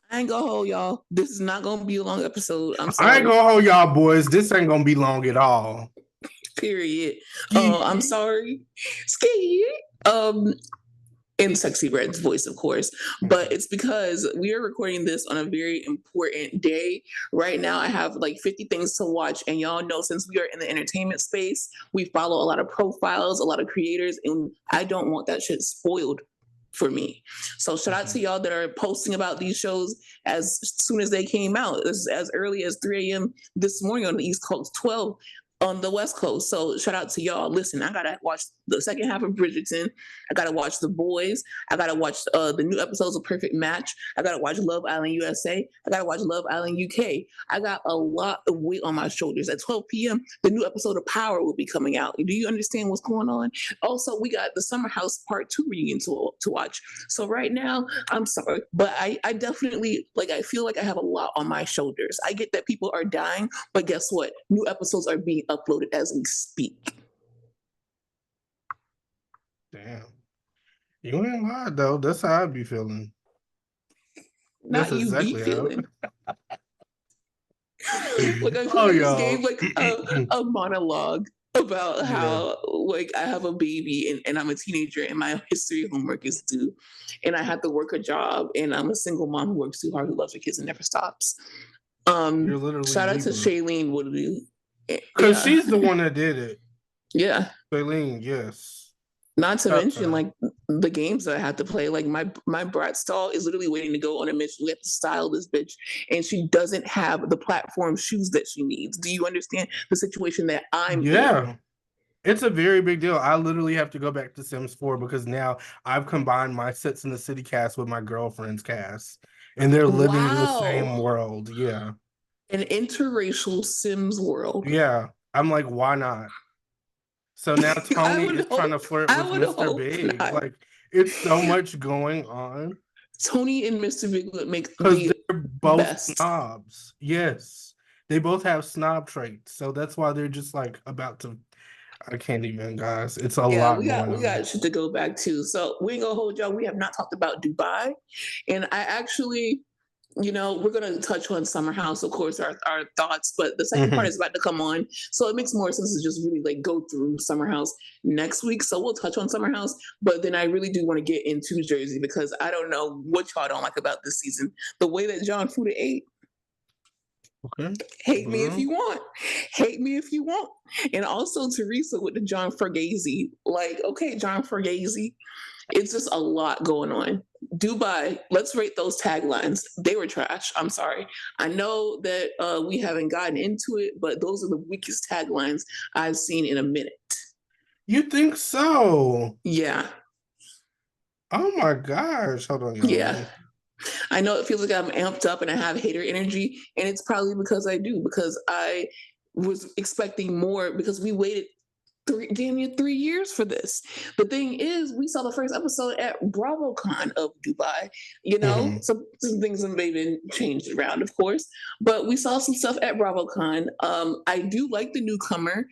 I ain't gonna hold y'all. This is not gonna be a long episode. I'm I ain't sorry. gonna hold y'all boys. This ain't gonna be long at all. Period. I'm Ski. sorry. Ski. Um, in Sexy Red's voice, of course, but it's because we are recording this on a very important day. Right now, I have like 50 things to watch, and y'all know since we are in the entertainment space, we follow a lot of profiles, a lot of creators, and I don't want that shit spoiled for me. So shout out to y'all that are posting about these shows as soon as they came out, as early as 3 a.m. this morning on the East Coast, 12 on the West Coast. So shout out to y'all. Listen, I gotta watch the second half of Bridgerton. I gotta watch The Boys. I gotta watch the new episodes of Perfect Match. I gotta watch Love Island USA. I gotta watch Love Island UK. I got a lot of weight on my shoulders. At 12 p.m., the new episode of Power will be coming out. Do you understand what's going on? Also, we got the Summer House Part 2 reunion to watch. So right now, I'm sorry, but I definitely like I feel like I have a lot on my shoulders. I get that people are dying, but guess what? New episodes are being uploaded as we speak. Damn. You ain't lied though. That's how I be feeling. That's Not you be exactly how. feeling. Like I feel Oh, like I just y'all. gave like a monologue about Yeah. how like I have a baby and I'm a teenager and my history homework is due and I have to work a job and I'm a single mom who works too hard, who loves her kids and never stops. You're literally Shout out to weeping. Shailene Woodley. Because Yeah. she's the one that did it. Yeah. Baleen, yes. Not to Shout out to mention her. like the games that I have to play. Like my brat stall is literally waiting to go on a mission. We have to style this bitch, and she doesn't have the platform shoes that she needs. Do you understand the situation that I'm in? Yeah. It's a very big deal. I literally have to go back to Sims 4 because now I've combined my Sits in the City cast with my girlfriend's cast. And they're living in the Wow, same world. Yeah. an interracial Sims world. Yeah. I'm like, why not? So now I Tony is would trying hope. to flirt I with would Mr. hope Big. not. Like, it's so much going on Tony and Mr. Big would make because the they're both best. snobs. Yes. They both have snob traits. So that's why they're just like about to. I can't even, guys. It's a Yeah, lot we got going we on. got shit to go back to. So we ain't gonna hold y'all. We have not talked about Dubai, and I actually, we're gonna touch on Summer House, of course, our thoughts. But the second part Hmm. is about to come on, so it makes more sense to just really like go through Summer House next week. So we'll touch on Summer House, but then I really do want to get into Jersey because I don't know what y'all don't like about this season. The way that John Fuda ate. Okay. Hate me if Well, you want. Hate me if you want. And also Teresa with the John Fergazzi. Like, okay, John Fergazzi. It's just a lot going on. Dubai, let's rate those taglines. They were trash. I'm sorry. I know that we haven't gotten into it, but those are the weakest taglines I've seen in a minute. you think so? Yeah. Oh my gosh. Hold on, y'all. Let Yeah. me. I know it feels like I'm amped up and I have hater energy, and it's probably because I do, because I was expecting more because we waited damn near 3 years for this. The thing is, we saw the first episode at BravoCon of Dubai. Mhm. Some things have maybe changed around, of course, but we saw some stuff at BravoCon. I do like the newcomer,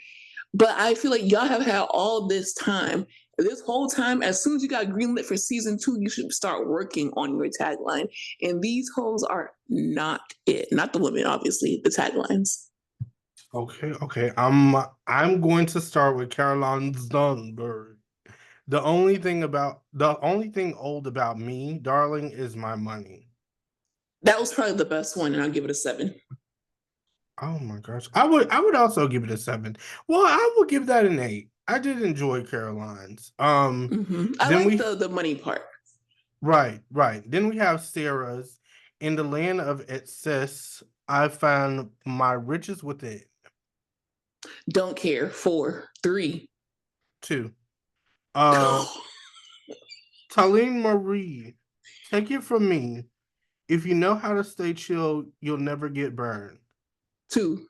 but I feel like y'all have had all this time. This whole time, as soon as you got greenlit for season 2, you should start working on your tagline. And these hoes are not it. Not the women, obviously, the taglines. Okay, okay. I'm going to start with Caroline Zunberg. The only thing old about me, darling, is my money. That was probably the best one, and I'll give it a 7. Oh my gosh. I would also give it a 7. Well, I will give that an 8. I did enjoy Caroline's. I Then like we the money part. right, right. Then we have Sarah's. In the land of excess, I found my riches within. Don't care. 4, 3. 2. Uh Talene Marie, take it from me. If you know how to stay chill, you'll never get burned. 2.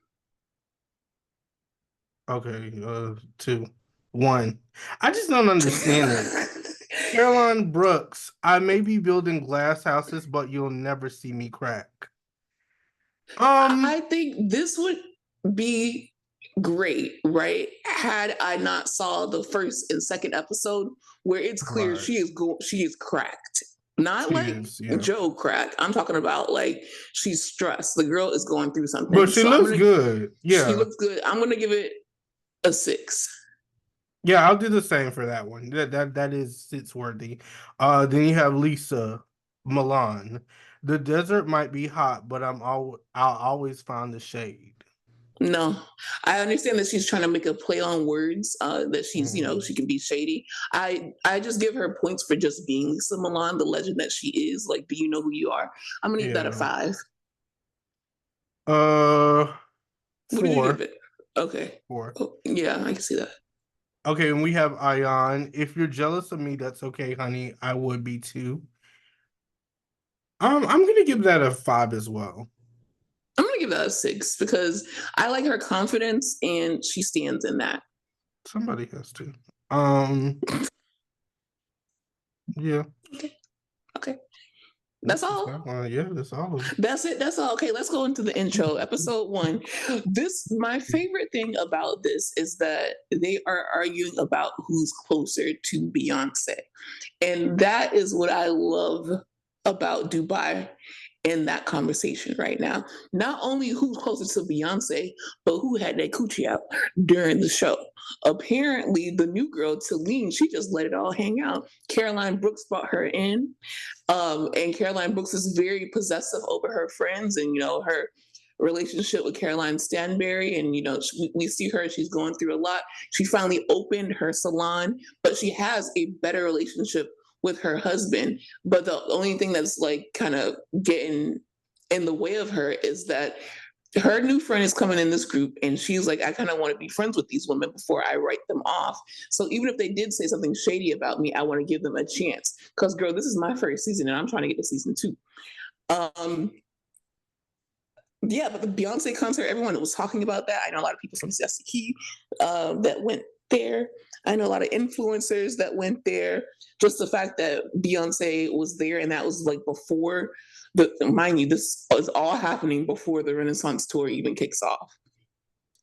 Okay, 2. 1. I just don't understand it. Caroline Brooks, I may be building glass houses, but you'll never see me crack. Um, I think this would be great, right? Had I not saw the first and second episode where it's clear right. she is cracked. Not She like is, yeah. Joe crack. I'm talking about like she's stressed. The girl is going through But something. she So looks good. she Yeah. looks good. I'm gonna give it a 6. Yeah, I'll do the same for that one. That is it's worthy. Then you have Lisa Milan. The desert might be hot, but I'll always find the shade. No, I understand that she's trying to make a play on words. That she's, Mm, she can be shady. I just give her points for just being Lisa Milan, the legend that she is. Like, do you know who you are? I'm gonna give that a yeah. 5. Uh, What did you give four, it? Okay. four. Oh, yeah, I can see that. Okay, and we have Ion. If you're jealous of me, that's okay, honey. I would be too. I'm gonna give that a 5 as well. I'm gonna give that a 6 because I like her confidence and she stands in that. Somebody has to. Um, yeah. Okay. Okay. That's all. Yeah, that's all of them. That's it. That's all. Okay, let's go into the intro. Episode 1. My favorite thing about this is that they are arguing about who's closer to Beyonce. And that is what I love about Dubai in that conversation right now. Not only who's closer to Beyonce, but who had their coochie out during the show. Apparently, the new girl, Talene, she just let it all hang out. Caroline Brooks brought her in. And Caroline Brooks is very possessive over her friends and, her relationship with Caroline Stanberry. And, we see her, she's going through a lot. She finally opened her salon, but she has a better relationship with her husband. But the only thing that's like kind of getting in the way of her is that her new friend is coming in this group and she's like, I kind of want to be friends with these women before I write them off. So even if they did say something shady about me, I want to give them a chance. Because girl, this is my first season and I'm trying to get to season 2. Yeah, but the Beyonce concert, everyone was talking about that. I know a lot of people from Siesta Key that went there. I know a lot of influencers that went there. Just the fact that Beyonce was there and that was like before mind you, this is all happening before the Renaissance tour even kicks off.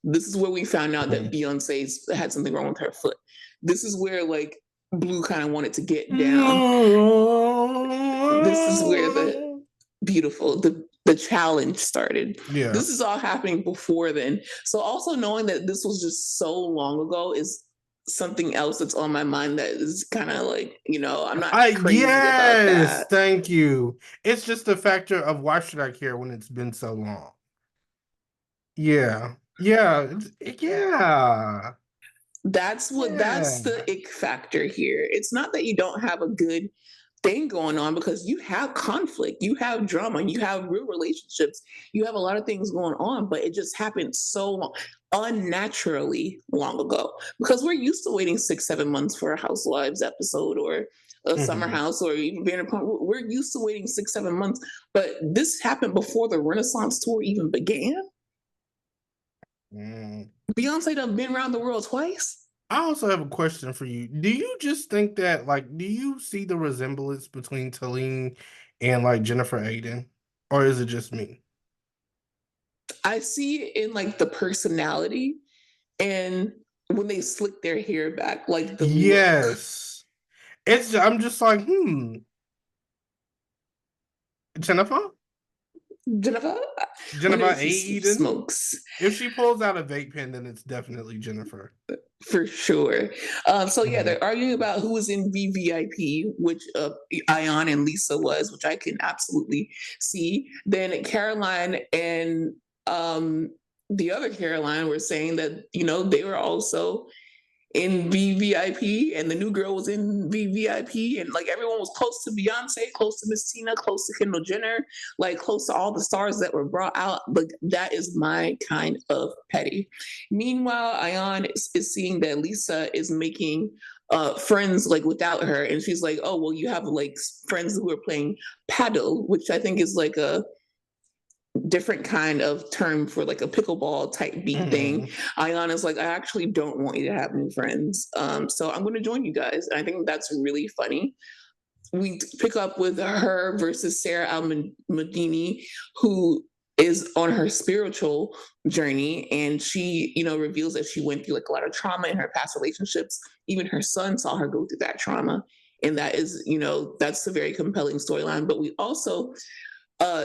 This is where we found out that Beyonce's had something wrong with her foot. This is where like Blue kind of wanted to get down. This is where the challenge started. Yeah. This is all happening before then. So also knowing that this was just so long ago is something else that's on my mind that is kind of like, I'm not crazy about Yes, that. thank you. It's just a factor of why should I care when it's been so long? Yeah. Yeah. Yeah. That's Yeah. the ick factor here. It's not that you don't have a good thing going on because you have conflict, you have drama, you have real relationships, you have a lot of things going on, but it just happened so long, unnaturally long ago. Because we're used to waiting 6-7 months for a Housewives episode or a Summer House or even Vanderpump. We're used to waiting 6-7 months, but this happened before the Renaissance tour even began. Mm. Beyonce done been around the world twice. I also have a question for you. Do you just think that, like, do you see the resemblance between Talene and like Jennifer Aiden, or is it just me? I see it in like the personality and when they slick their hair back, like the look. Yes. I'm just like, Jennifer? Jennifer, my Jennifer nigga, he Aiden? smokes If she pulls out a vape pen, then it's definitely Jennifer. for sure. So yeah, Mhm. they're arguing about who was in VVIP, which Ion and Lisa was, which I can absolutely see. Then Caroline and the other Caroline were saying that they were also in VVIP, and the new girl was in VVIP, and like everyone was close to Beyonce, close to Miss Tina, close to Kendall Jenner, like close to all the stars that were brought out. But that is my kind of petty. Meanwhile, Ion is seeing that Lisa is making friends like without her, and she's like, "Oh well, you have like friends who are playing paddle," which I think is like a different kind of term for like a pickleball type beat thing. Mhm. Ayana's like, I actually don't want you to have new friends. So I'm going to join you guys. And I think that's really funny. We pick up with her versus Sarah Al-Madini, who is on her spiritual journey. And she, reveals that she went through like a lot of trauma in her past relationships. Even her son saw her go through that trauma. and that is, that's a very compelling storyline. But we also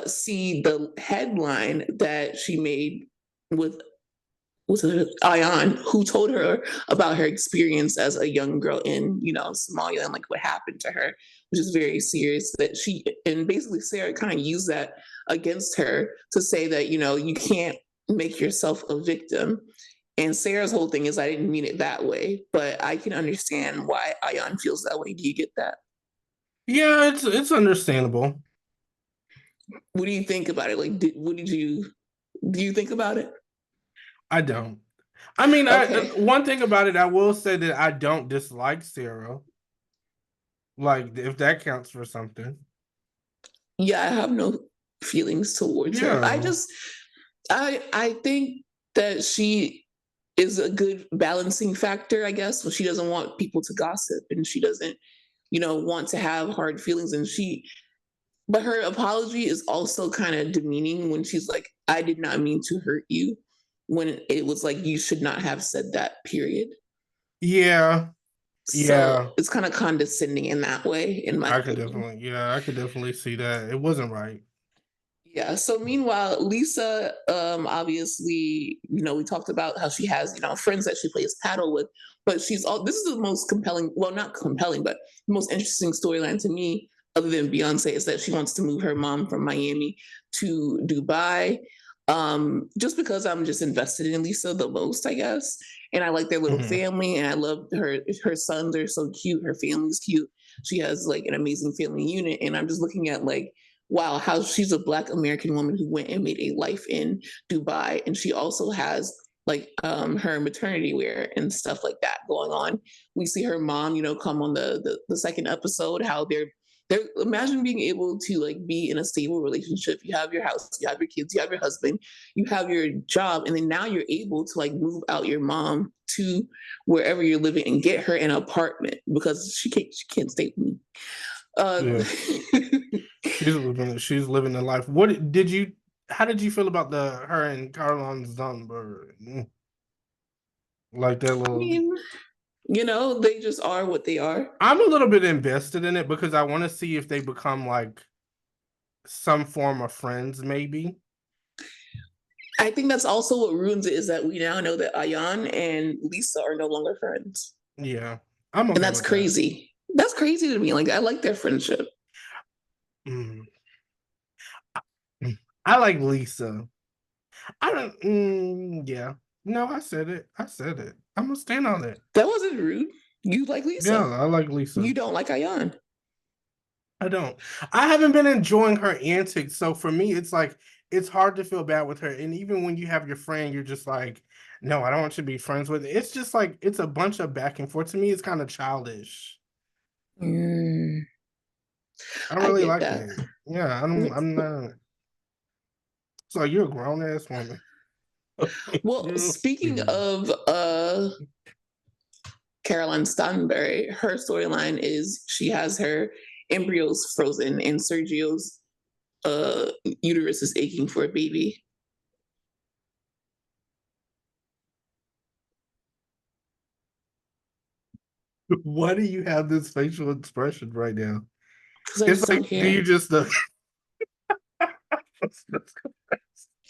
see the headline that she made with was it Ayan, who told her about her experience as a young girl in, Somalia and like what happened to her, which is very serious. That she and basically Sarah kind of used that against her to say that, you can't make yourself a victim. And Sarah's whole thing is, I didn't mean it that way, but I can understand why Ayan feels that way. Do you get that? Yeah, it's understandable. What do you think about it? Like, what did you do? You think about it? I don't. I mean, Okay. one thing about it, I will say that I don't dislike Sarah. Like, if that counts for something. Yeah, I have no feelings towards her. Yeah. I think that she is a good balancing factor, I guess. So she doesn't want people to gossip and she doesn't, want to have hard feelings. But her apology is also kind of demeaning when she's like, I did not mean to hurt you, when it was like, you should not have said that, period. Yeah. Yeah. So it's kind of condescending in that way, in my opinion. I could definitely see that. It wasn't right. Yeah. So meanwhile, Lisa, obviously, we talked about how she has, friends that she plays paddle with, but this is the most compelling, well, not compelling, but the most interesting storyline to me, other than Beyonce, is that she wants to move her mom from Miami to Dubai. Just because I'm just invested in Lisa the most, I guess. And I like their little Mhm. family, and I love her sons are so cute, her family's cute. She has like an amazing family unit. And I'm just looking at like, wow, how she's a Black American woman who went and made a life in Dubai, and she also has like her maternity wear and stuff like that going on. We see her mom, come on the second episode, how they're imagine being able to like be in a stable relationship. You have your house, you have your kids, you have your husband, you have your job, and then now you're able to like move out your mom to wherever you're living and get her an apartment because she can't stay with me. Uh, Yeah. She's living the life. How did you feel about the her and Carlon Zumber? Like that I little mean, they just are what they are. I'm a little bit invested in it because I want to see if they become like some form of friends, maybe. I think that's also what ruins it, is that we now know that Ayan and Lisa are no longer friends. Yeah. I'm And okay that's with that. crazy. That's crazy to me. Like, I like their friendship. Mm. I like Lisa. I don't yeah. No, I said it. I said it. I'm gonna stand on it. That wasn't rude. You like Yeah, Lisa. I like Lisa. You don't like Ayan. I don't. I haven't been enjoying her antics. So for me, it's like it's hard to feel bad with her. And even when you have your friend, you're just like, no, I don't want you to be friends with. It's just like it's a bunch of back and forth. To me, it's kind of childish. Mm, I don't I really get like that. it. Yeah, I'm not. So you're a grown ass woman. Well, speaking of Caroline Stanbury, her storyline is she has her embryos frozen and Sergio's uterus is aching for a baby. Why do you have this facial expression right now? Because I It's just like, don't do you care. just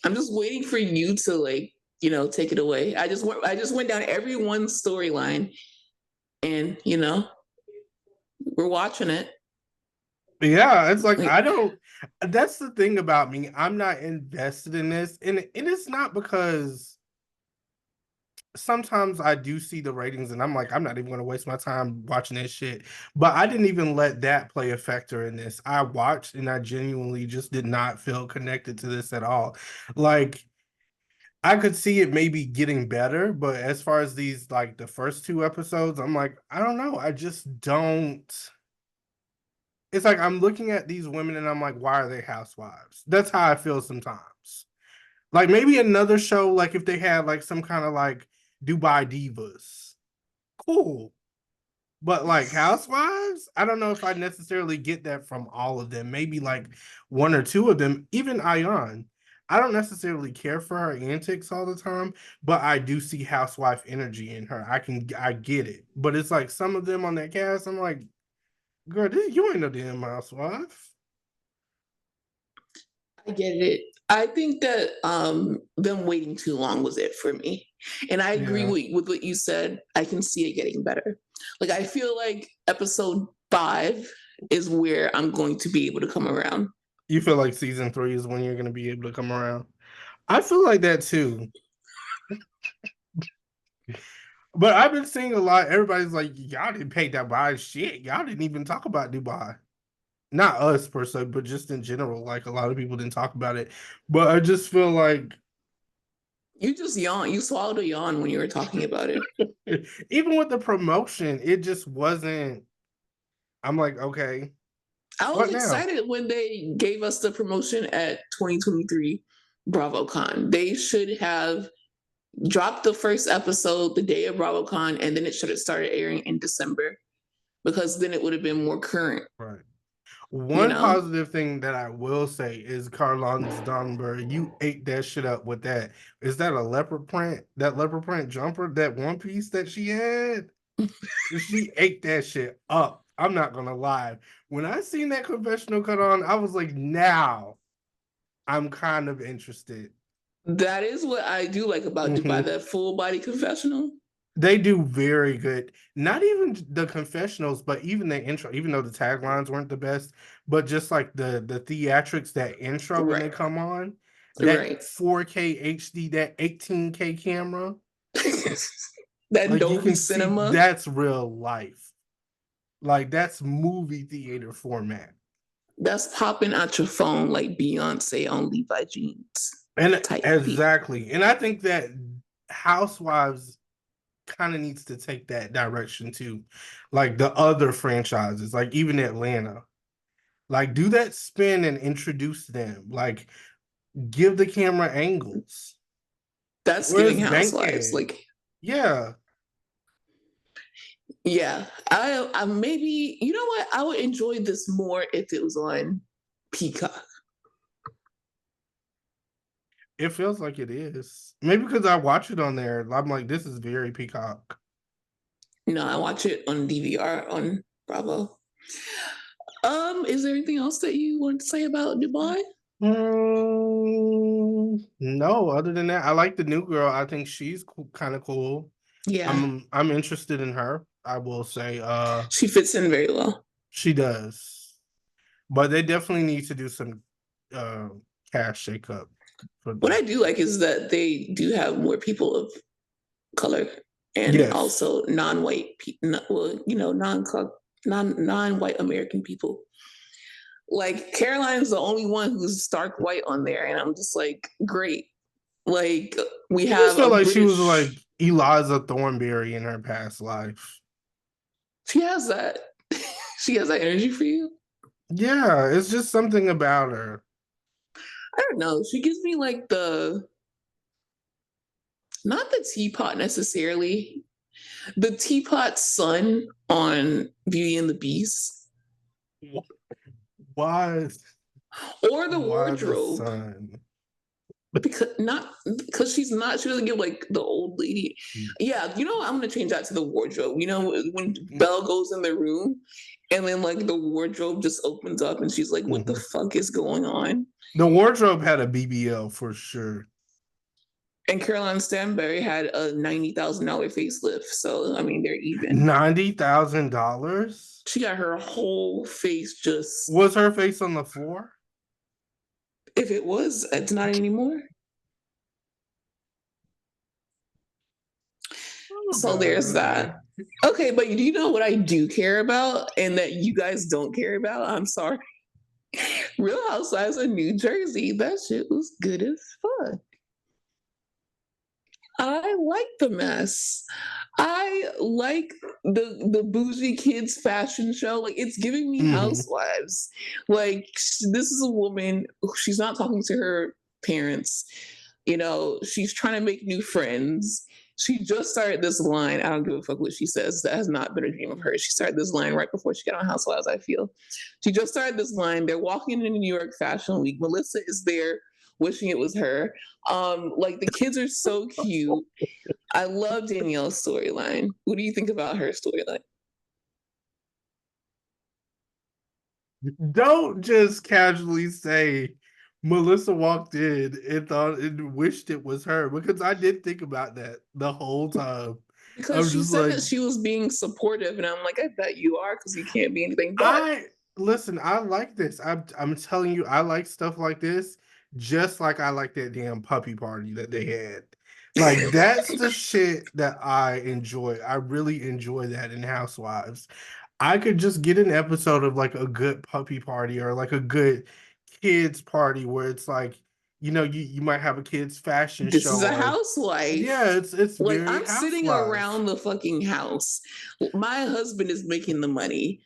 I'm just waiting for you to like, take it away. I just went down everyone's storyline, and we're watching it. Yeah, it's like I Like, don't. That's the thing about me. I'm not invested in this, and it's not because sometimes I do see the ratings, and I'm like, I'm not even going to waste my time watching this shit. But I didn't even let that play a factor in this. I watched, and I genuinely just did not feel connected to this at all. Like I could see it maybe getting better, but as far as these like the first two episodes, I'm like, I don't know. I just don't. It's like I'm looking at these women and I'm like, why are they housewives? That's how I feel sometimes. Like maybe another show, like if they had like some kind of like Dubai Divas, cool. But like housewives, I don't know if I necessarily get that from all of them. Maybe like one or two of them, even Ayan. I don't necessarily care for her antics all the time, but I do see housewife energy in her. I get it. But it's like some of them on that cast, I'm like, Girl, this, you ain't no damn housewife. I get it. I think that them waiting too long was it for me. And I agree Yeah. with what you said. I can see it getting better. Like I feel like episode 5 is where I'm going to be able to come around. You feel like season 3 is when you're gonna be able to come around. I feel like that too. But I've been seeing a lot. Everybody's like, y'all didn't pay Dubai shit. Y'all didn't even talk about Dubai. Not us per se, but just in general. Like a lot of people didn't talk about it. But I just feel like You just yawn. You swallowed a yawn when you were talking about it. even with the promotion, it just wasn't. I'm like, okay, I was what now? excited when they gave us the promotion at 2023 BravoCon. They should have dropped the first episode the day of BravoCon, and then it should have started airing in December because then it would have been more current. Right. You One know, positive thing that I will say is Carlon's Donberg. You ate that shit up with that. Is that a leopard print? That leopard print jumper? That one piece that she had? She ate that shit up. I'm not gonna lie. When I seen that confessional cut on, I was like, now I'm kind of interested. that is what I do like about Dubai, Mhm. that full body confessional. They do very good. Not even the confessionals, but even the intro, even though the taglines weren't the best, but just like the theatrics, that intro when they Right, come on, that right. 4K HD, that 18K camera, That like you Dolby can see Cinema, that's real life. Like that's movie theater format. that's popping out your phone like Beyonce on Levi jeans And type beat. exactly. And I think that Housewives kind of needs to take that direction too. Like the other franchises, like even Atlanta. Like do that spin and introduce them. Like give the camera angles. That's giving Where's Housewives. Bankhead? Like, Yeah. yeah, I maybe you know what? I would enjoy this more if it was on Peacock. It feels like it is. Maybe because I watch it on there. I'm like, this is very Peacock. No, I watch it on DVR on Bravo. Is there anything else that you want to say about Dubai? No, other than that, I like the new girl. I think she's cool, kind of cool. Yeah, I'm interested in her. I will say she fits in very well. she does. But they definitely need to do some uh cash shakeup for What the I do like is that they do have more people of color and yes. also non-white, well, you know, non-white American people. Like Caroline's the only one who's stark white on there, and I'm just like, great. Like we I just have felt a like she was like British. Eliza Thornberry in her past life. She has that. She has that energy for you. Yeah, it's just something about her. I don't know. She gives me like the not the teapot necessarily, the teapot son on Beauty and the Beast, Why or the why the wardrobe. sun? Because she's not, she doesn't give like the old lady. Yeah, you know, I'm gonna change that to the wardrobe. You know, when Belle goes in the room and then like the wardrobe just opens up and she's like, what the Mhm. fuck is going on? The wardrobe had a BBL for sure. And Caroline Stanberry had a $90,000 facelift. So I mean they're even. $90,000? She got her whole face just, Was her face on the floor? if it was, it's not anymore. Oh So God, there's okay. that. Okay, but do you know what I do care about and that you guys don't care about? I'm sorry. Real Housewives of New Jersey. That shit was good as fuck. I like the mess. I like the bougie kids fashion show. Like it's giving me Hmm. Housewives. Like this is a woman. She's not talking to her parents. You know, she's trying to make new friends. She just started this line. I don't give a fuck what she says. That has not been a dream of hers. She started this line right before she got on Housewives, I feel. She just started this line. They're walking in New York Fashion Week. Melissa is there wishing it was her. Like the kids are so cute. I love Danielle's storyline. What do you think about her storyline? Don't just casually say Melissa walked in and thought and wished it was her, because I did think about that the whole time. Because I'm she just said like, that she was being supportive, and I'm like, I bet you are, because you can't be anything but. I listen, I like this. I'm telling you, I like stuff like this, just like I like that damn puppy party that they had. Like that's the shit that I enjoy. I really enjoy that in Housewives. I could just get an episode of like a good puppy party or like a good kids party where it's like, you might have a kids fashion This is show a or housewife. yeah, it's Like, very I'm sitting Housewives. around the fucking house. My husband is making the money.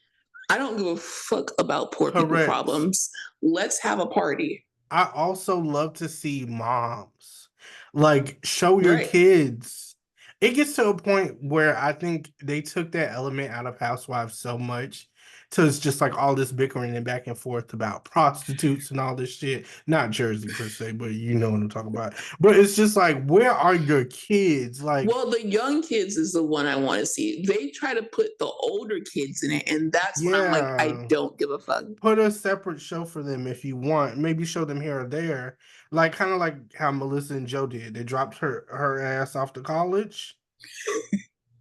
I don't give a fuck about poor people Correct. problems. Let's have a party. I also love to see moms like show your Right. kids. It gets to a point where I think they took that element out of Housewives so much. So it's just like all this bickering and back and forth about prostitutes and all this shit. Not Jersey per se, but you know what I'm talking about. But it's just like, where are your kids? Like, Well, the young kids is the one I want to see. They try to put the older kids in it, and that's when I'm like, I yeah, don't give a fuck. put a separate show for them if you want. Maybe show them here or there, like kind of like how Melissa and Joe did. They dropped her ass off to college.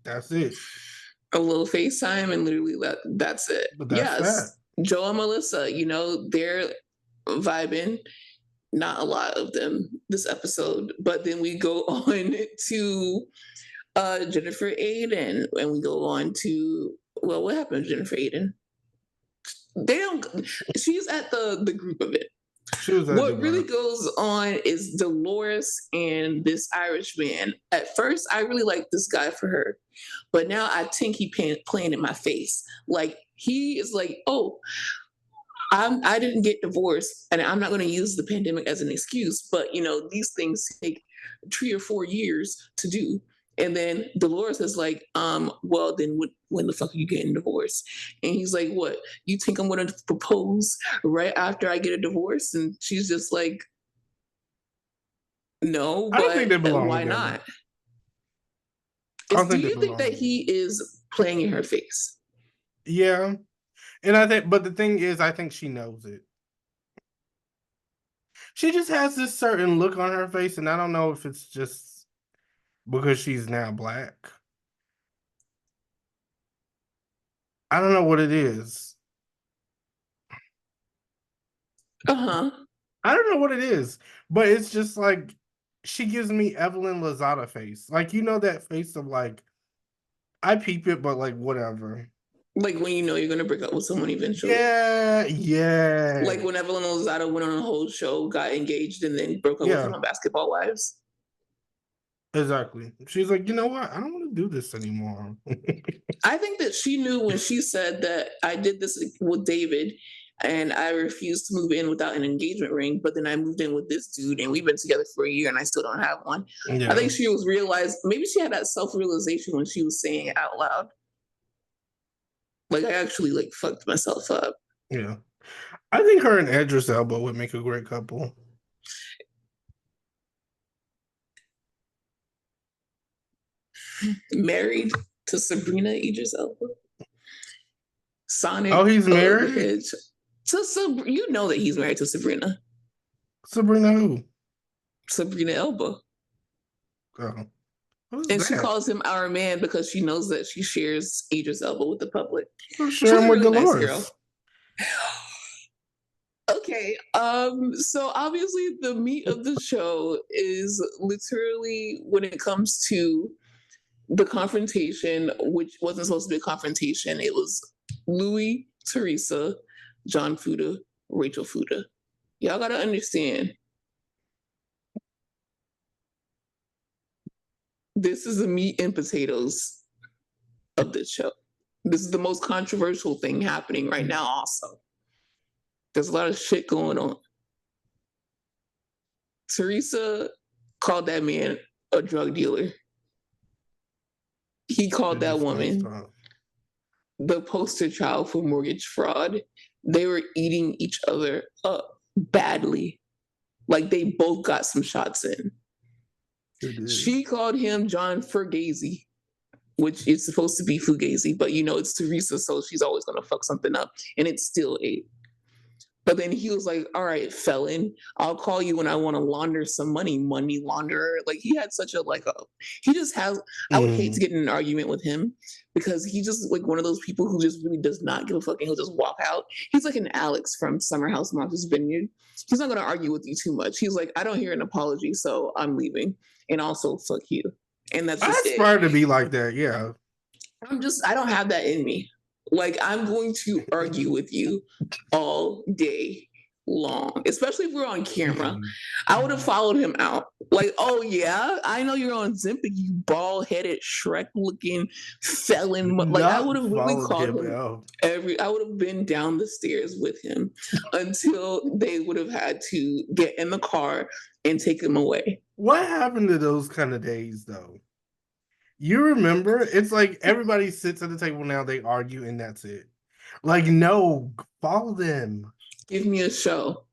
That's it. A little FaceTime, and literally that's it. But that's that. Yes, Joe and Melissa, they're vibing. Not a lot of them this episode, but then we go on to Jennifer Aiden, and we go on to, well, what happened to Jennifer Aiden? They don't. She's at the group of it. She was at the What really bar. goes on is Dolores and this Irish man. At first, I really liked this guy for her, but now I think he playing in my face. Like, he is like, oh, I didn't get divorced, and I'm not going to use the pandemic as an excuse, but these things take 3 or 4 years to do. And then Dolores is like, well, then when the fuck are you getting divorced? And he's like, what? You think I'm going to propose right after I get a divorce? And she's just like, no, I don't think but they belong why together. not? I don't Do think they you think belong that together. he is playing in her face? Yeah. And I think, but the thing is, I think she knows it. She just has this certain look on her face, and I don't know if it's just because she's now black. I don't know what it is. Uh huh. I don't know what it is, but it's just like she gives me Evelyn Lozada face. Like, that face of like, I peep it, but like whatever. Like, when you're going to break up with someone eventually. Yeah, yeah, Like when Evelyn Lozada went on a whole show, got engaged, and then broke up with him yeah, on Basketball Wives. exactly. She's like, you know what? I don't want to do this anymore. I think that she knew when she said that I did this with David and I refused to move in without an engagement ring, but then I moved in with this dude and we've been together for a year and I still don't have one. I Yeah, think she was realized, maybe she had that self-realization when she was saying it out loud. Like, I actually like fucked myself up. yeah. I think her and Edris Elba would make a great couple. Married to Sabrina Idris Elba. Oh, Sonic he's the married? Hedge. You know that he's married to Sabrina. Sabrina who? Sabrina Elba. Oh, who's And she that? calls him our man because she knows that she shares Idris Elba with the public. I'm She's sharing a with really nice girl. Dolores. Okay, so obviously the meat of the show is literally when it comes to the confrontation, which wasn't supposed to be a confrontation. It was Louis, Teresa, John Fuda, Rachel Fuda. Y'all gotta understand, this is the meat and potatoes of the show. This is the most controversial thing happening right now, also. There's a lot of shit going on. Teresa called that man a drug dealer. He called It that just don't woman stop. the poster child for mortgage fraud. They were eating each other up badly. Like, they both got some shots in. She called him John Fugazi, which is supposed to be Fugazi, but it's Teresa, so she's always gonna fuck something up, and it's still 8. But then he was like, all right, felon, I'll call you when I want to launder some money launderer. Like he had such a he just has, I would hate to Mm. get in an argument with him because he just like one of those people who just really does not give a fuck and he'll just walk out. He's like an Alex from Summer House Monsters Vineyard. He's not going to argue with you too much. He's like, I don't hear an apology, so I'm leaving. And also, fuck you. And that's I just it. aspire to be like that. Yeah. I don't have that in me. Like, I'm going to argue with you all day long, especially if we're on camera. I would have followed him out. Like, oh, yeah, I know you're on Zimpic, you bald headed, Shrek looking felon. Like, I would Not have really followed called him him out. I would have been down the stairs with him until they would have had to get in the car and take him away. What happened to those kind of days, though? You remember? It's like everybody sits at the table now, they argue, and that's it. Like, no, follow them. Give me a show.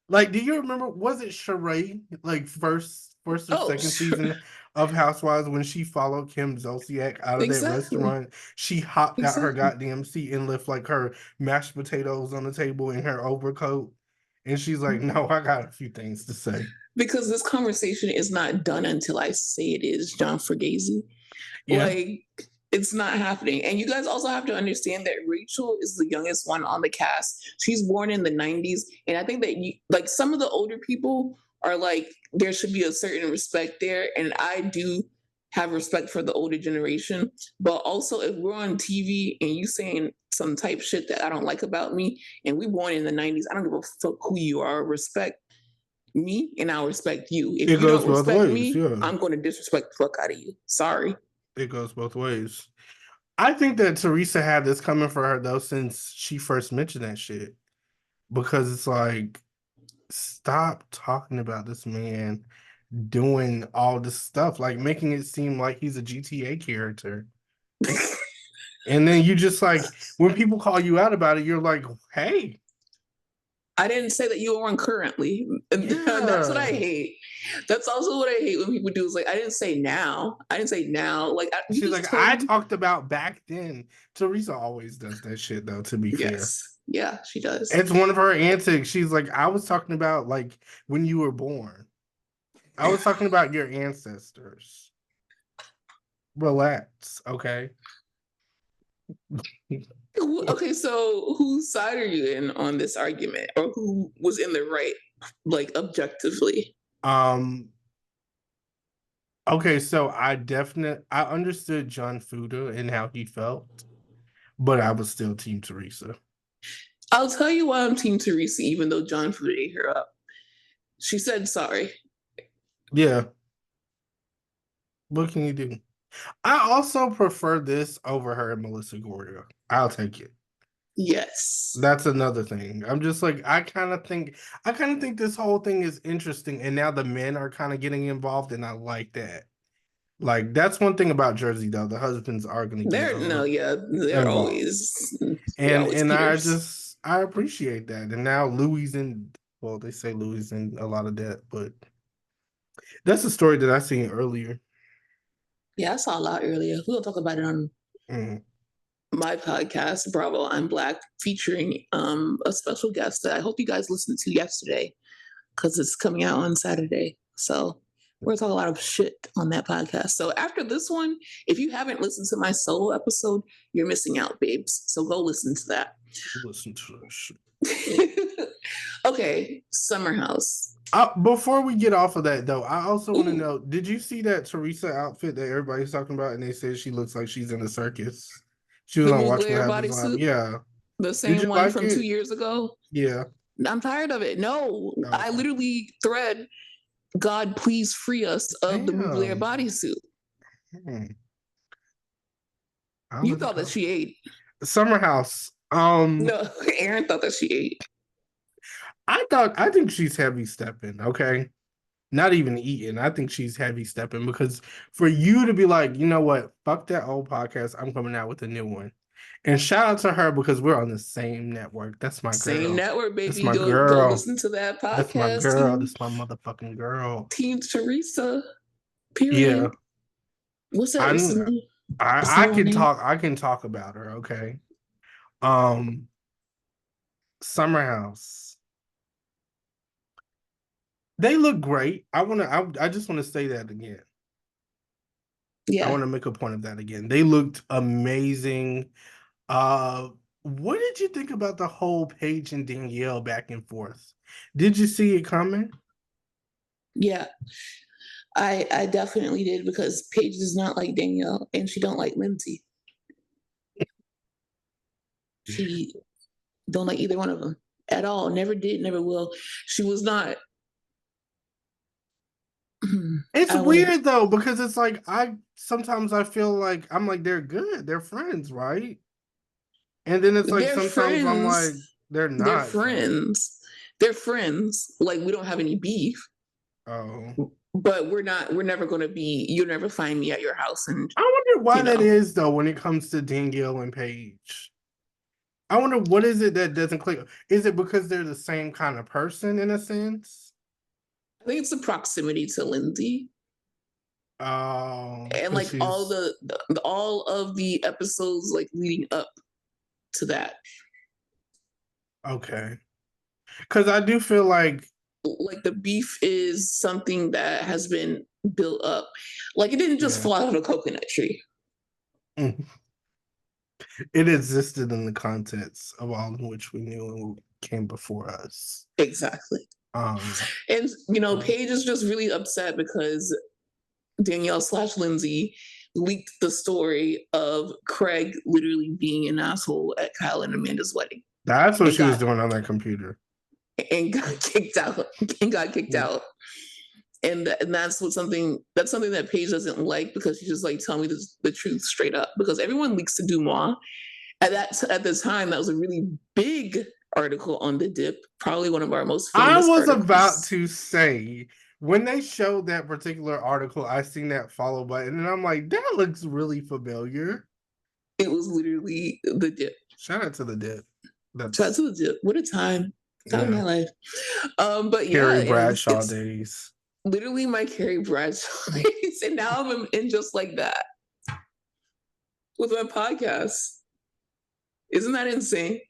Like, do you remember? Was it Sheree? Like first or Oh, second sure. season of Housewives when she followed Kim Zolciak out of that Exactly. restaurant? She hopped out her Exactly. goddamn seat and left like her mashed potatoes on the table in her overcoat, and she's like, "No, I got a few things to say." Because this conversation is not done until I say it is, John Forgazy. Yeah, Like, it's not happening. And you guys also have to understand that Rachel is the youngest one on the cast. She's born in the 90s. And I think that like some of the older people are like, there should be a certain respect there. And I do have respect for the older generation. But also, if we're on TV and you saying some type shit that I don't like about me, and we born in the 90s, I don't give a fuck who you are. Respect me and I'll respect you. If it you goes don't both respect ways. me, Yeah, I'm going to disrespect the fuck out of you. Sorry. it goes both ways. I think that Teresa had this coming for her though since she first mentioned that shit because it's like, stop talking about this man doing all this stuff, like making it seem like he's a GTA character. And then you just like, when people call you out about it, you're like, hey, I didn't say that you were on currently. That's what I yeah. hate. That's also what I hate when people do is like, I didn't say now. I didn't say now. Like, you She's just like, told I me. talked about back then. Teresa always does that shit though, to be fair. Yes. Yeah, she does. It's one of her antics. She's like, I was talking about like when you were born. I was talking about your ancestors. Relax, okay? Okay, so whose side are you in on this argument? Or who was in the right, like, objectively? Um, okay, so I understood John Fuda and how he felt, but I was still Team Teresa. I'll tell you why I'm Team Teresa, even though John Food ate her up. She said sorry. Yeah, what can you do? I also prefer this over her and Melissa Gordo. I'll take it. Yes. That's another thing. I'm just like, I kind of think this whole thing is interesting, and now the men are kind of getting involved, and I like that. Like that's one thing about Jersey though. The husbands are gonna get They're no, yeah, involved. they're And always and I peers. just I appreciate that. And now Louis in well, they say Louis in a lot of debt, but that's a story that I seen earlier. Yeah, I saw a lot earlier. We'll talk about it on Mm, my podcast, Bravo, I'm Black, featuring a special guest that I hope you guys listened to yesterday because it's coming out on Saturday. So we're gonna talk a lot of shit on that podcast. So after this one, if you haven't listened to my solo episode, you're missing out, babes. So go listen to that. listen to that shit. Okay, Summer House. Before we get off of that though, I also want to Ooh, know, did you see that Teresa outfit that everybody's talking about and they said she looks like she's in a circus? She was the on Watch What Mugler Happens Live. bodysuit, Yeah. the Did you same one like from two it? years ago. Yeah. I'm tired of it. No, Oh, I okay. literally thread, God, please free us of the Mugler Damn. bodysuit. Hmm. I'll You let it thought that go. she ate. Summer House. No, Aaron thought that she ate. I think she's heavy stepping, okay? Not even eating. I think she's heavy stepping because for you to be like, you know what, fuck that old podcast. I'm coming out with a new one. And shout out to her because we're on the same network. That's my Same girl. network, That's baby. my Go girl. listen to that That's my podcast, girl. team. That's my motherfucking girl. Team Teresa. Yeah. Period. What's that? What's I'm the I song can name? talk about her, okay? Um Summer House. They look great. I just want to say that again. I Yeah. want to make a point of that again. They looked amazing. Uh, what did you think about the whole Paige and Danielle back and forth? Did you see it coming? Yeah. I definitely did because Paige does not like Danielle and she don't like Lindsay. She don't like either one of them at all. Never did, never will. She was not. It's I don't want to. weird though, because it's like I sometimes I feel like I'm like they're good, they're friends, right? And then it's like They're sometimes I'm friends. like they're They're not friends. friends. They're friends. Like we don't have any beef, Oh. but we're not. We're never going to be. You'll never find me at your house, and I wonder why you that know. is though when it comes to Danielle and Paige. I wonder what is it that doesn't click? Is it because they're the same kind of person in a sense? I think it's the proximity to Lindsay and Because like all she's all of the episodes like leading up to that. okay. Because I do feel Like the beef is something that has been built up. Like it didn't just yeah, fall out of a coconut tree. it existed in the context of all in which we knew and came before us. Exactly. Um, And uh, Paige is just really upset because Danielle slash Lindsay leaked the story of Craig literally being an asshole at Kyle and Amanda's wedding that's what and she was got doing on that computer. got kicked out and got kicked Mm. out. And that's something that Paige doesn't like because she's just like tell me the truth straight up because everyone leaks to Dumois at the time that was a really big article on the dip, probably one of our most I famous was about articles. to say when they showed that particular article, I seen that follow button, and I'm like, that looks really familiar. It was literally the dip. Shout out to the dip. Shout out That's to the dip. What a time of yeah, my life. But yeah, Carrie and Bradshaw it's days. literally my Carrie Bradshaw, and now I'm in just like that with my podcast. Isn't that insane?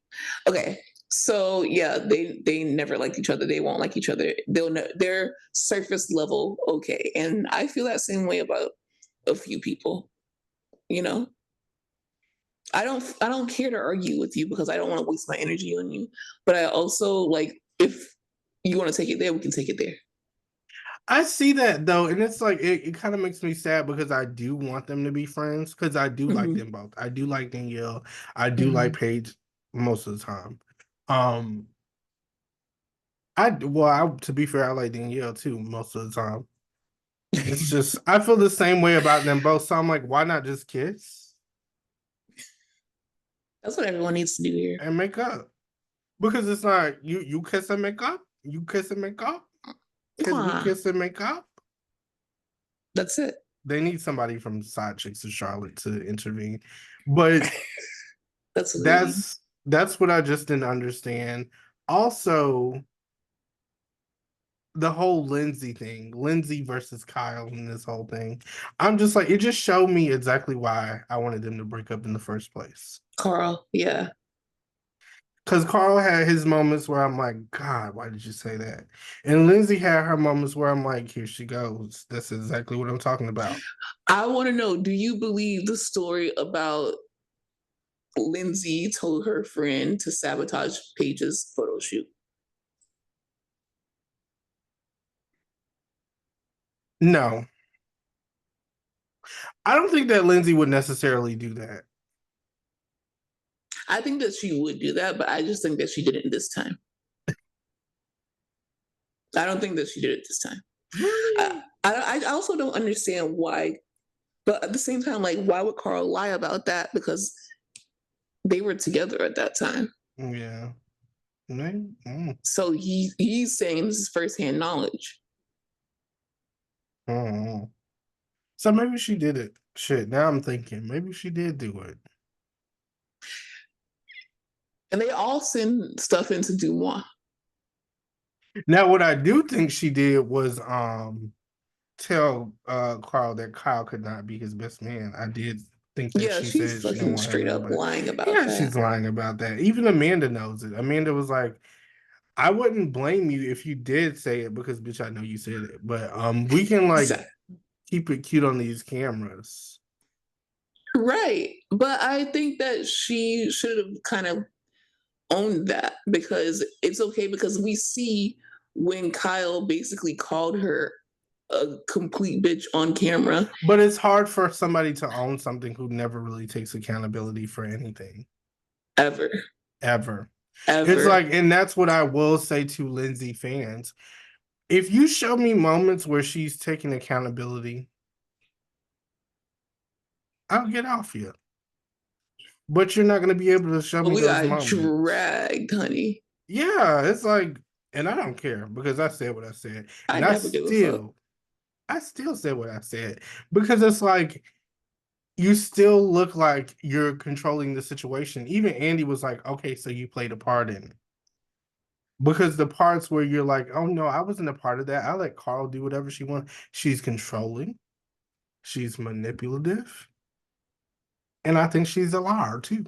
Okay, so yeah, they never liked each other. They won't like each other. They're surface level okay, and I feel that same way about a few people. You know, I don't care to argue with you because I don't want to waste my energy on you. But I also like if you want to take it there, we can take it there. I see that though, and it's like it kind of makes me sad because I do want them to be friends because I do like Mm-hmm. them both. I do like Danielle. I do like Mm-hmm. Paige most of the time. Um, I to be fair, I like Danielle too most of the time. It's just I feel the same way about them both. So I'm like, why not just kiss That's what everyone needs to do here. and make up? Because it's not you kiss and make up, you kiss and make up, because we Mwah. kiss and make up. That's it. They need somebody from Side Chicks of Charlotte to intervene, but That's what they need. that's what I just didn't understand. Also, the whole Lindsay thing, Lindsay versus Kyle, and this whole thing, I'm just like it just showed me exactly why I wanted them to break up in the first place. Carl, yeah. Because Carl had his moments where I'm like, God, why did you say that? And Lindsay had her moments where I'm like, here she goes. That's exactly what I'm talking about. I want to know, do you believe the story about Lindsay told her friend to sabotage Paige's photo shoot? No, I don't think that Lindsay would necessarily do that. I think that she would do that, but I just think that she didn't this time. I don't think that she did it this time. Really? I also don't understand why, but at the same time, like, why would Carl lie about that? Because they were together at that time. Yeah. Mm. So he's saying this is firsthand knowledge. Mm. So maybe she did it. Shit, now I'm thinking maybe she did do it. And they all send stuff into Dumois. Now, what I do think she did was tell Carl that Kyle could not be his best man. I did think that Yeah, she she's said she didn't fucking want him straight there, up but lying about yeah, that. she's lying about that. Even Amanda knows it. Amanda was like, I wouldn't blame you if you did say it because bitch, I know you said it. But we can like So- keep it cute on these cameras. right. But I think that she should have kind of owned that because it's okay because we see when Kyle basically called her a complete bitch on camera But it's hard for somebody to own something who never really takes accountability for anything. ever, Ever. It's ever. like, and that's what I will say to Lindsay fans. If you show me moments where she's taking accountability, I'll get off you. But you're not going to be able to show But me we those got moments. dragged, honey. Yeah, it's like, and I don't care because I said what I said. I And never give a fuck. I still said what I said because it's like, you still look like you're controlling the situation. Even Andy was like, okay, so you played a part in it. Because the parts where you're like, oh no, I wasn't a part of that. I let Carl do whatever she wants. She's controlling, she's manipulative, and I think she's a liar too.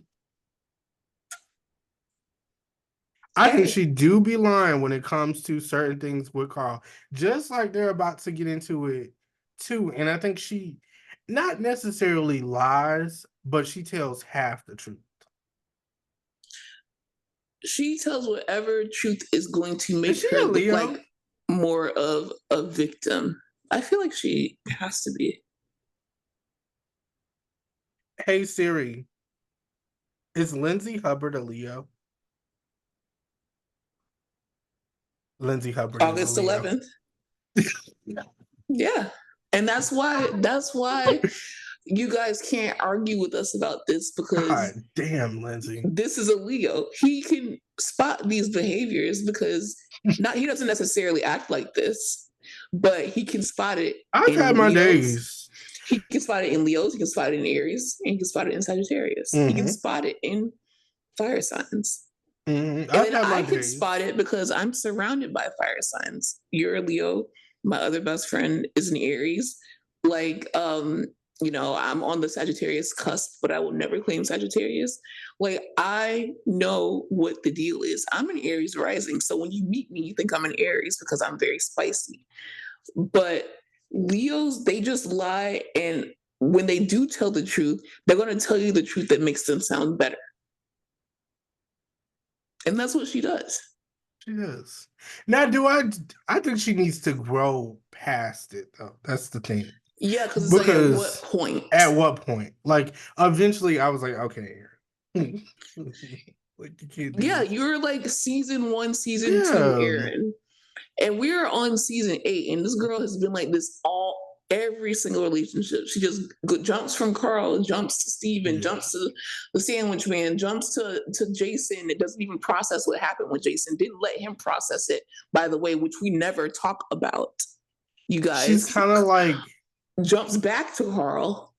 I think Hey, she do be lying when it comes to certain things with Carl, just like they're about to get into it too. And I think she not necessarily lies, but she tells half the truth. she tells whatever truth is going to Is make she her a look Leo? like more of a victim. I feel like she has to be. Hey Siri, is Lindsay Hubbard a Leo? Lindsay Hubbard is a August Leo. 11th. Yeah. And that's why you guys can't argue with us about this because God damn, Lindsay. this is a Leo. He can spot these behaviors because not he doesn't necessarily act like this, but he can spot it I've had in my Leos. days. He can spot it in Leos, he can spot it in Aries, and he can spot it in Sagittarius. He can Mm-hmm. spot it in fire signs. Mm-hmm. And I've then had my I can spot days. it because I'm surrounded by fire signs. You're a Leo. My other best friend is an Aries. Like, I'm on the Sagittarius cusp, but I will never claim Sagittarius. Like, I know what the deal is. I'm an Aries rising. So when you meet me, you think I'm an Aries because I'm very spicy. But Leos, they just lie. And when they do tell the truth, they're going to tell you the truth that makes them sound better. And that's what she does. She does. Now, I think she needs to grow past it though. That's the thing. Yeah, because it's like at what Because point? at what point? Like eventually I was like, okay. Like you can't do Yeah, this. you're like season one, season two, Yeah. Aaron. And we're on season 8, and this girl has been like this every single relationship. She just jumps from Carl, jumps to Steven, Yeah. jumps to the sandwich man, jumps to Jason. It doesn't even process what happened with Jason. Didn't let him process it, by the way, which we never talk about. You She's guys kind of like, jumps back to Carl.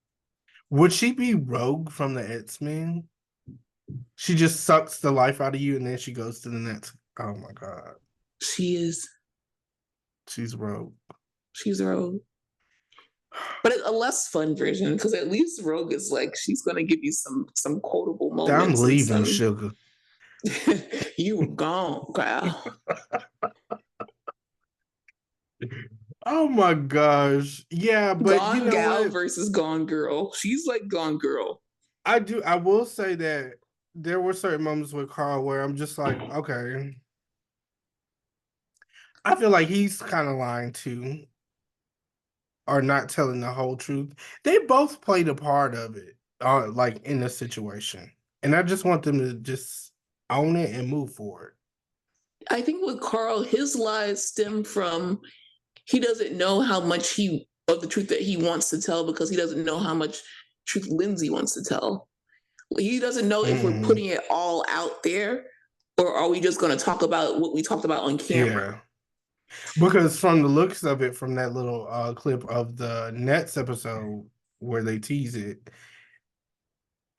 would she be Rogue from the X-Men? She just sucks the life out of you and then she goes to the next. Oh my God. She is. She's Rogue. She's Rogue. But a less fun version because at least Rogue is like she's gonna give you some quotable I'm moments and leaving, some sugar. you were gone, girl. Oh my gosh. Yeah, but you Gone know gal what? versus gone girl. She's like gone girl. I will say that there were certain moments with Carl where I'm just like, okay. I feel like he's kind of lying too, or not telling the whole truth. They both played a part of it, like in the situation. And I just want them to just own it and move forward. I think with Carl, his lies stem from he doesn't know how much he of the truth that he wants to tell because he doesn't know how much truth Lindsay wants to tell. He doesn't know if we're Mm-hmm. putting it all out there or are we just going to talk about what we talked about on camera. Yeah. Because from the looks of it, from that little clip of the Nets episode where they tease it,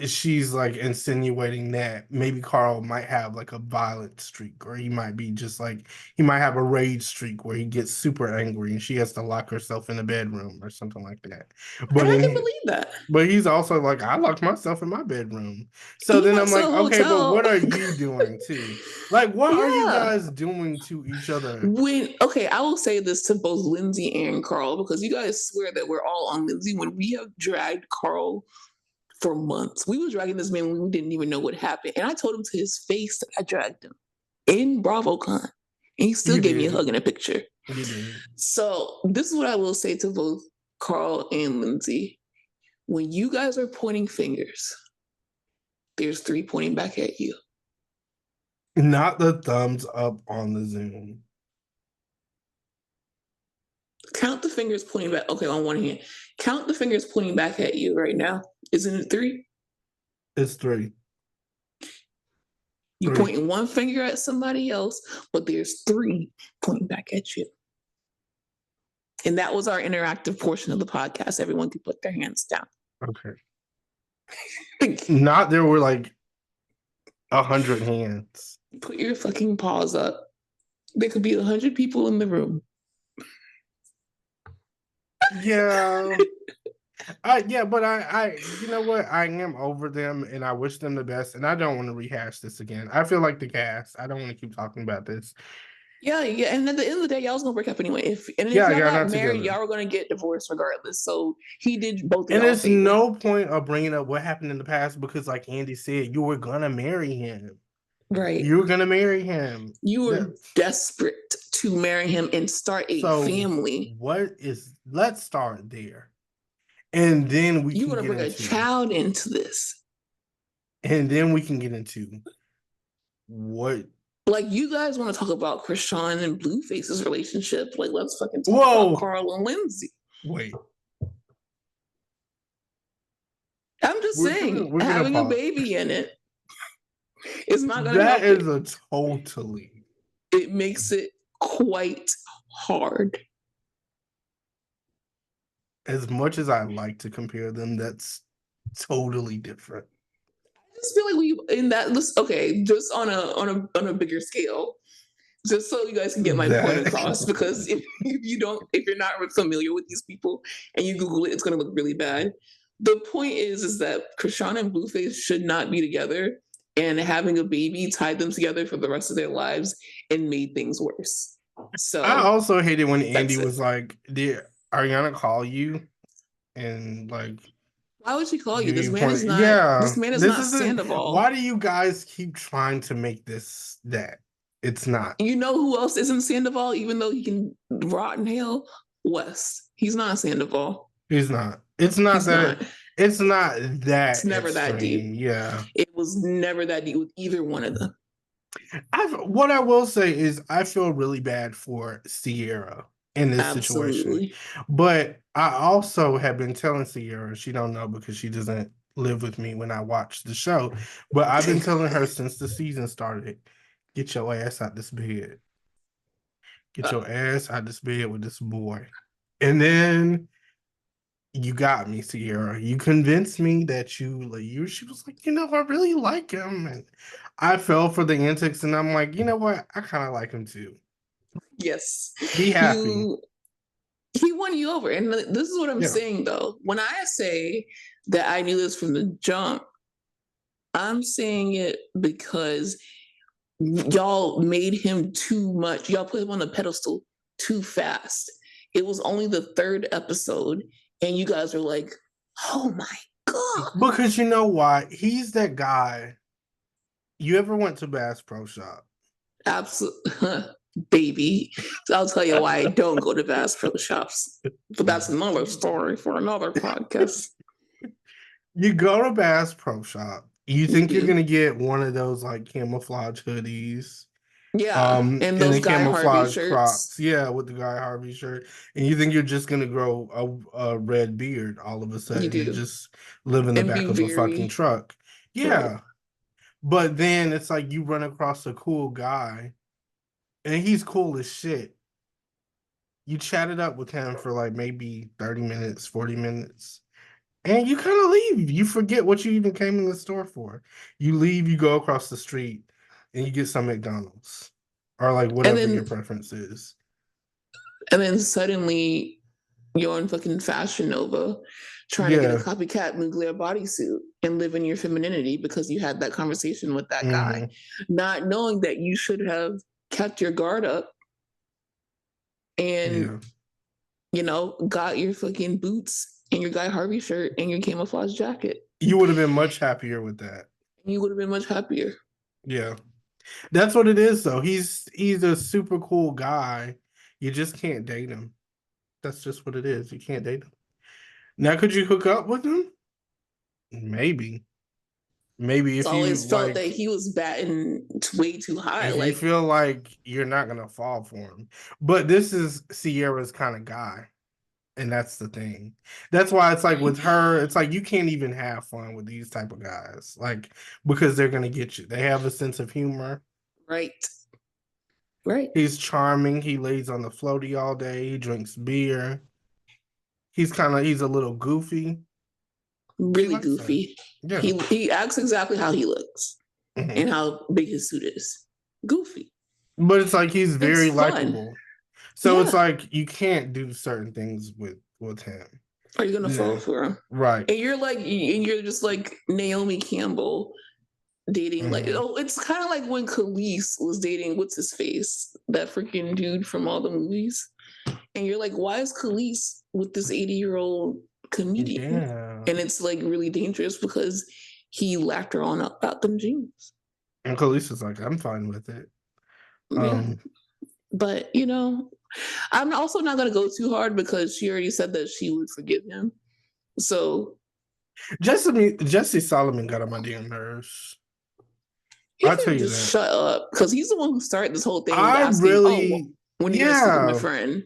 she's like insinuating that maybe Carl might have like a violent streak, or he might be just like he might have a rage streak where he gets super angry and she has to lock herself in the bedroom or something like that. But And I can in believe that. but he's also like, I locked myself in my bedroom. So He then went I'm to like, a okay, but hotel. what are you doing too? Like, what are you Yeah. guys doing to each other? When okay, I will say this to both Lindsay and Carl because you guys swear that we're all on Lindsay when we have dragged Carl for months. We were dragging this man when we didn't even know what happened. And I told him to his face that I dragged him in BravoCon. And he still You gave me a did. hug in a picture. You did. So this is what I will say to both Carl and Lindsay. When you guys are pointing fingers, there's three pointing back at you. Not the thumbs up on the Zoom. Count the fingers pointing back. Okay, on one hand. Count the fingers pointing back at you right now. Isn't it three? It's three. You Three. pointing one finger at somebody else, but there's three pointing back at you. And that was our interactive portion of the podcast. Everyone could put their hands down. Okay. Not there were like 100 hands. Put your fucking paws up. There could be 100 people in the room. Yeah. But you know what? I am over them and I wish them the best. And I don't want to rehash this again. I feel like the cast. I don't want to keep talking about this. Yeah. And at the end of the day, y'all was gonna break up anyway. If Yeah, y'all y'all got not married, together. y'all were gonna get divorced regardless. So he did both of And y'all a there's favor. no point of bringing up what happened in the past because, like Andy said, you were gonna marry him. Right. You were gonna marry him. You were desperate to marry him and start a family. Let's start there. And then we You can want to get bring a into child into this. and then we can get into what Like you guys want to talk about Krishan and Blueface's relationship. Like let's fucking talk Whoa. about Carl and Lindsay. Wait. I'm just saying, we're gonna having a pause. baby in it is not gonna That help is it. a totally. It makes it quite hard. As much as I like to compare them, that's totally different. I just feel like we in that list. Okay, just on a bigger scale, just so you guys can get my point across. Because if you're not familiar with these people and you Google it, it's gonna look really bad. The point is that Krishan and Blueface should not be together, and having a baby tied them together for the rest of their lives and made things worse. So I also hated when Andy that's it. was like, "Did Ariana call you?" And like, Why would she call you? give This you man is point. not. Yeah, This man is this not isn't. Sandoval. Why do you guys keep trying to make this that? It's not. You know who else isn't Sandoval? Even though he can rot in hell, West. He's not Sandoval. He's not. It's not He's that. not. It's not It's that never that deep. extreme. Yeah. It was never that deep with either one of them. What I will say is I feel really bad for Sierra in this situation. Absolutely. But I also have been telling Sierra, she don't know because she doesn't live with me when I watch the show. But I've been telling her since the season started, get your ass out this bed. Get your ass out this bed with this boy. And then you got me, Sierra. You convinced me that she was like, I really like him. And I fell for the antics and I'm like, you know what? I kind of like him too. Yes. Be happy. He won you over. And this is what I'm saying though. When I say that I knew this from the jump, I'm saying it because y'all made him too much. Y'all put him on a pedestal too fast. It was only the third episode, and you guys are like, oh my God. Because you know why? He's that guy. You ever went to Bass Pro Shop? Absolutely. Baby. So I'll tell you why I don't go to Bass Pro Shops. But that's another story for another podcast. You go to Bass Pro Shop. You think you're gonna get one of those like camouflage hoodies. Yeah. And those the Guy Harvey camouflage shirts. Crocs. Yeah, with the Guy Harvey shirt. And you think you're just gonna grow a red beard all of a sudden and just live in the back of a fucking truck. Yeah. Right. But then it's like you run across a cool guy and he's cool as shit. You chatted up with him for like maybe 30 minutes, 40 minutes. And you kind of leave. You forget what you even came in the store for. You leave, you go across the street, and you get some McDonald's or like And whatever your then preference is. suddenly you're on fucking Fashion Nova trying to get a Yeah. copycat Mugler bodysuit and live in your femininity because you had that conversation with that guy, Hmm. not knowing that you should have kept your guard up and, Yeah. got your fucking boots and your Guy Harvey shirt and your camouflage jacket. You would have been much happier with that. You would have been much happier. Yeah. That's what it is though. He's a super cool guy. You just can't date him. That's just what it is. You can't date him. Now could you hook up with him? Maybe. Maybe It's if you always felt that like he was batting way too high. if you Like, feel like you're not gonna fall for him. But this is Sierra's kind of guy. And that's the thing. That's why it's like with her, it's like you can't even have fun with these type of guys. Like because they're gonna get you. They have a sense of humor. right, right, He's charming. He lays on the floaty all day. He drinks beer. He's a little goofy. She really likes that. goofy. Yeah. He acts exactly how he looks Mhm. and how big his suit is. Goofy. But it's like he's It's very fun. likable. So it's Yeah. like you can't do certain things with him. Are you gonna fall Yeah. for him? Right. And you're just like Naomi Campbell dating like, Hmm. it's kind of like when Khalees was dating what's his face, that freaking dude from all the movies, and you're like, why is Khalees with this 80-year-old comedian? Yeah. And it's like really dangerous because he lapped her on about them jeans. And Khaleesi's like, I'm fine with it. Yeah, Um, but I'm also not gonna go too hard because she already said that she would forgive him. So Jesse Solomon got on my damn nerves. he I'll tell can you just that. shut up because he's the one who started this whole thing with I asking, "Oh, really, when are you gonna sleep with my yeah, friend?"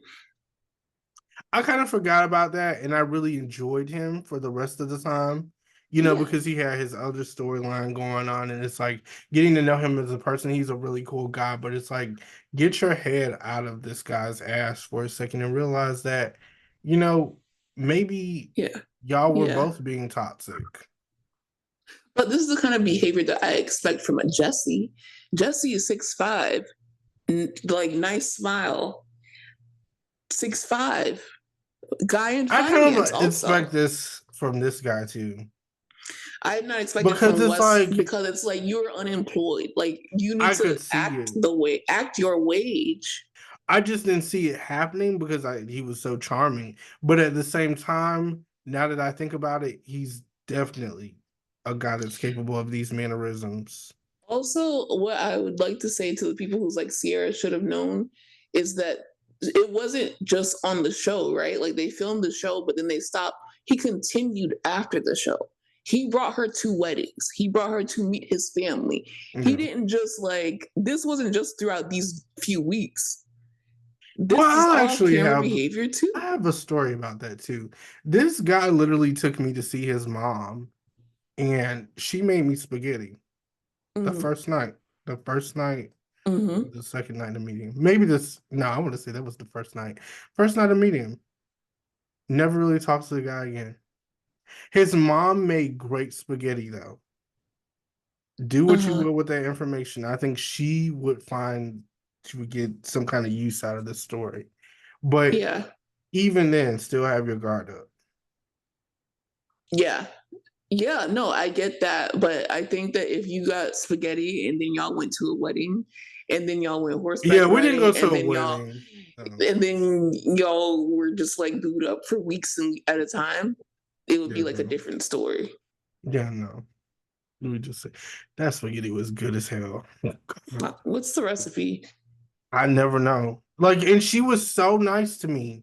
I kind of forgot about that, and I really enjoyed him for the rest of the time. Yeah, Because he had his other storyline going on, and it's like getting to know him as a person. He's a really cool guy, but it's like get your head out of this guy's ass for a second and realize that, you know, maybe yeah, y'all were yeah. both being toxic. But this is the kind of behavior that I expect from a Jesse. Jesse is 6'5", like nice smile, 6'5", guy in I kind finance. of expect Also, this from this guy too, I did not expect it because from it's Wes like because it's like you're unemployed. Like you need I to could see it. act your wage. I just didn't see it happening because he was so charming. But at the same time, now that I think about it, he's definitely a guy that's capable of these mannerisms. Also, what I would like to say to the people who's like Sierra should have known is that it wasn't just on the show, right? Like they filmed the show, but then they stopped. He continued after the show. He brought her to weddings. He brought her to meet his family. He Yeah. didn't just like, this wasn't just throughout these few weeks. Well, This is off camera behavior I too. have a story about that too. This guy literally took me to see his mom, and she made me spaghetti the Mm-hmm. first night. The first night, Mm-hmm. the second night of meeting. Maybe this. No, I want to say that was the first night. First night of meeting. Never really talked to the guy again. His mom made great spaghetti though. Do what you Uh-huh. will with that information. I think she would get some kind of use out of this story. But Yeah. even then, still have your guard up. Yeah. Yeah, no, I get that, but I think that if you got spaghetti and then y'all went to a wedding and then y'all went horseback Yeah, we didn't go riding to a wedding. and then y'all were just like booed up for weeks at a time, it would be Yeah, like a no. different story. Yeah, no. Let me just say that spaghetti was good as hell. What's the recipe? I never know. Like, and she was so nice to me.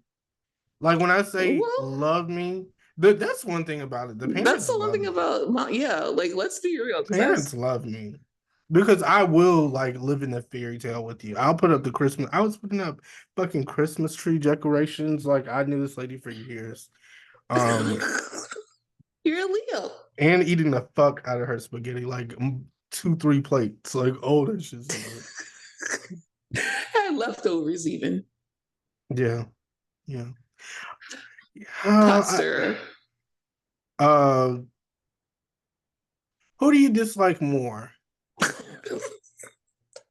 Like when I say Well, love me, that's one thing about it. The that's parents the one love thing me. about yeah, like let's be real, because Parents that's love me because I will like live in the fairy tale with you. I'll put up the Christmas. I was putting up fucking Christmas tree decorations. Like I knew this lady for years. Um, you're a Leo. and eating the fuck out of her spaghetti, like 2, 3 plates. Like oh, that shit's so good. And leftovers even. Yeah, yeah. Pastor. Uh, who do you dislike more,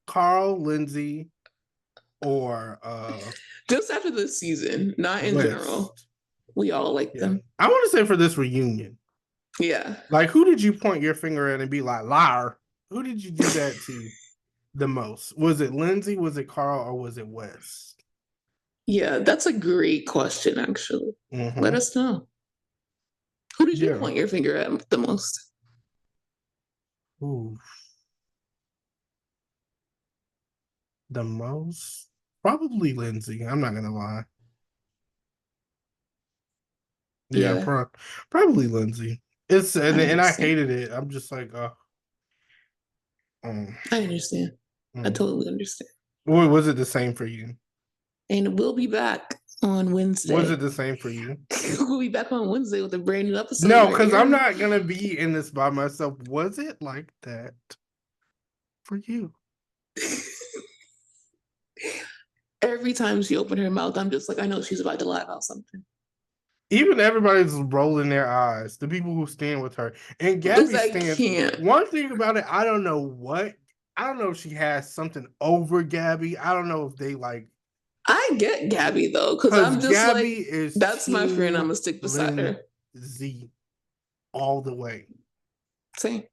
Carl, Lindsay, or Just after this season, not in general. West? We all like Yeah, them. I want to say for this reunion, Yeah. like who did you point your finger at and be like liar? Who did you do that to the most? Was it Lindsay? Was it Carl? Or was it West? Yeah, that's a great question, actually. Let Mm-hmm. us know. Who did you Yeah. point your finger at the most? Ooh, the most probably Lindsay. I'm not gonna lie. Yeah, Yeah, probably Lindsay. It's I and I understand. hated it. I'm just like, um, I understand. I mm. totally understand. Was it the same for you? And we'll be back on Was it Wednesday. the same for you? We'll be back on Wednesday with a brand new episode No, right because I'm here. not gonna be in this by myself. Was it like that for you? Every time she opened her mouth, I'm just like, I know she's about to lie about something. Even everybody's rolling their eyes. The people who stand with her and Because Gabby I stands. can't. One thing about it, I don't know what. I don't know if she has something over Gabby. I don't know if they like I get Gabby though, because because I'm just like, Gabby is that's my friend. I'm team gonna stick beside her. Lindsay all the way. Same.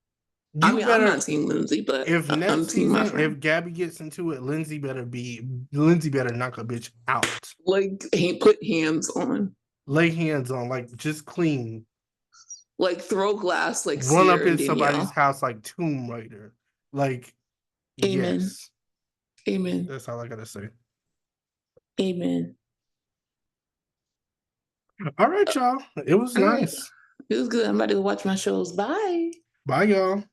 I You mean, I'm better not team Lindsay, but if I'm next team my season friend. if Gabby gets into it, Lindsay better knock a bitch out. Like, he put hands on, Lay hands on like just clean. like throw glass, like Run up Sierra in and somebody's Danielle. house like Tomb Raider. Like Amen. yes. Amen. That's all I gotta say. Amen. All right, y'all. It was All right. nice. It was good. I'm about to go watch my shows. Bye. Bye, y'all.